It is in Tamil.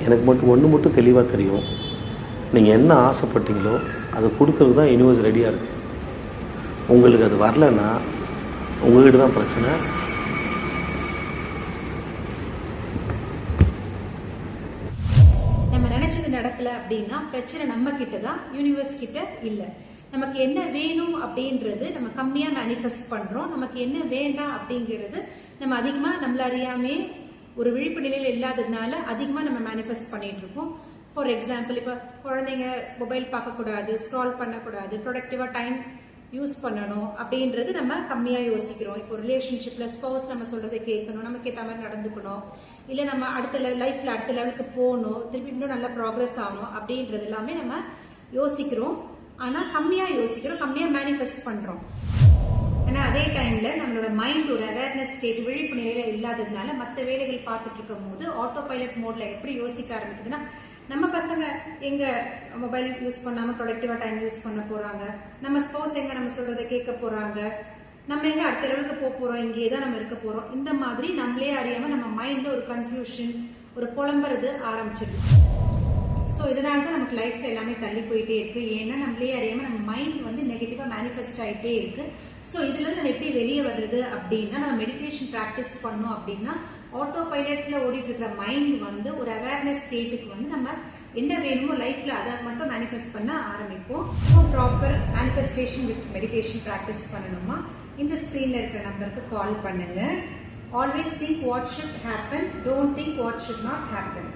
எனக்கு மட்டும் ஒன்று மட்டும் தெளிவாக தெரியும், நீங்கள் என்ன ஆசைப்பட்டீங்களோ அதை கொடுக்கறதுக்கு தான் யூனிவர்ஸ் ரெடியாக இருக்குது. உங்களுக்கு அது வரலன்னா உங்கள்கிட்ட தான் பிரச்சனை. நம்ம நினைச்சது நடக்கல அப்படின்னா பிரச்சனை நம்ம கிட்ட தான், யூனிவர்ஸ் கிட்ட இல்லை. நமக்கு என்ன வேணும் அப்படின்றது நம்ம கம்மியா மேனிஃபெஸ்ட் பண்றோம். நமக்கு என்ன வேண்டாம் அப்படிங்கிறது நம்ம அதிகமா நம்மள அறியாமே ஒரு விழிப்பு நிலையில இல்லாததுனால அதிகமா நம்ம மேனிஃபெஸ்ட் பண்ணிட்டு இருக்கோம். ஃபார் எக்ஸாம்பிள், இப்போ குழந்தைங்க மொபைல் பார்க்கக்கூடாது, ஸ்க்ரால் பண்ணக்கூடாது, ப்ரொடக்டிவா டைம் யூஸ் பண்ணணும் அப்படின்றது நம்ம கம்மியா யோசிக்கிறோம். இப்போ ரிலேஷன்ஷிப்ல ஸ்பௌஸ் நம்ம சொல்றதை கேட்கணும், நமக்கு ஏற்ற மாதிரி நடந்துக்கணும், இல்ல நம்ம அடுத்த லைஃப்ல அடுத்த லெவலுக்கு போகணும், திருப்பி இன்னும் நல்ல ப்ராக்ரஸ் ஆகணும் அப்படின்றது எல்லாமே நம்ம யோசிக்கிறோம். ஆனா கம்மியா யோசிக்கிறோம், கம்மியா மேனிஃபெஸ்ட் பண்றோம். ஆனா அதே டைம்ல நம்மளோட மைண்ட் ஒரு அவேர்னஸ் ஸ்டேட், விழிப்பு நிலையில இல்லாததுனால மற்ற வேலைகள் பார்த்துட்டு இருக்கும் போது ஆட்டோ பைலட் மோட்ல எப்படி யோசிக்க ஆரம்பிக்குதுன்னா, நம்ம பசங்க எங்க மொபைல் யூஸ் பண்ணாம ப்ரொடக்டிவா டைம் யூஸ் பண்ண போறாங்க, நம்ம ஸ்பௌஸ் எங்க நம்ம சொல்றதை கேட்க போறாங்க, நம்ம எங்க அடுத்த லெவலுக்கு போக போறோம், இங்கேயே தான் நம்ம இருக்க போறோம். இந்த மாதிரி நம்மளே அறியாம நம்ம மைண்ட்ல ஒரு கன்ஃபியூஷன், ஒரு புலம்புறது ஆரம்பிச்சிருக்கு. ஸோ இதனால தான் நமக்கு லைஃப்ல எல்லாமே தள்ளி போயிட்டே இருக்கு. ஏன்னா நம்மளே அறியாம நம்ம மைண்ட் வந்து நெகட்டிவா மேனிஃபெஸ்ட் ஆகிட்டே இருக்கு. ஸோ இதுல இருந்து நம்ம எப்படி வெளியே வர்றது அப்படின்னா, நம்ம மெடிடேஷன் ப்ராக்டிஸ் பண்ணோம் அப்படின்னா ஆட்டோ பைலட்ல ஓடிட்டு இருக்கிற மைண்ட் வந்து ஒரு அவேர்னஸ் ஸ்டேட்டுக்கு வந்து நம்ம என்ன வேணுமோ லைஃப்ல அதை மட்டும் மேனிஃபெஸ்ட் பண்ண ஆரம்பிப்போம். So proper manifestation with meditation practice பண்ணணுமா, இந்த ஸ்கிரீன்ல இருக்கிற நம்பருக்கு கால் பண்ணுங்க. Always think what should happen, don't think what should not happen.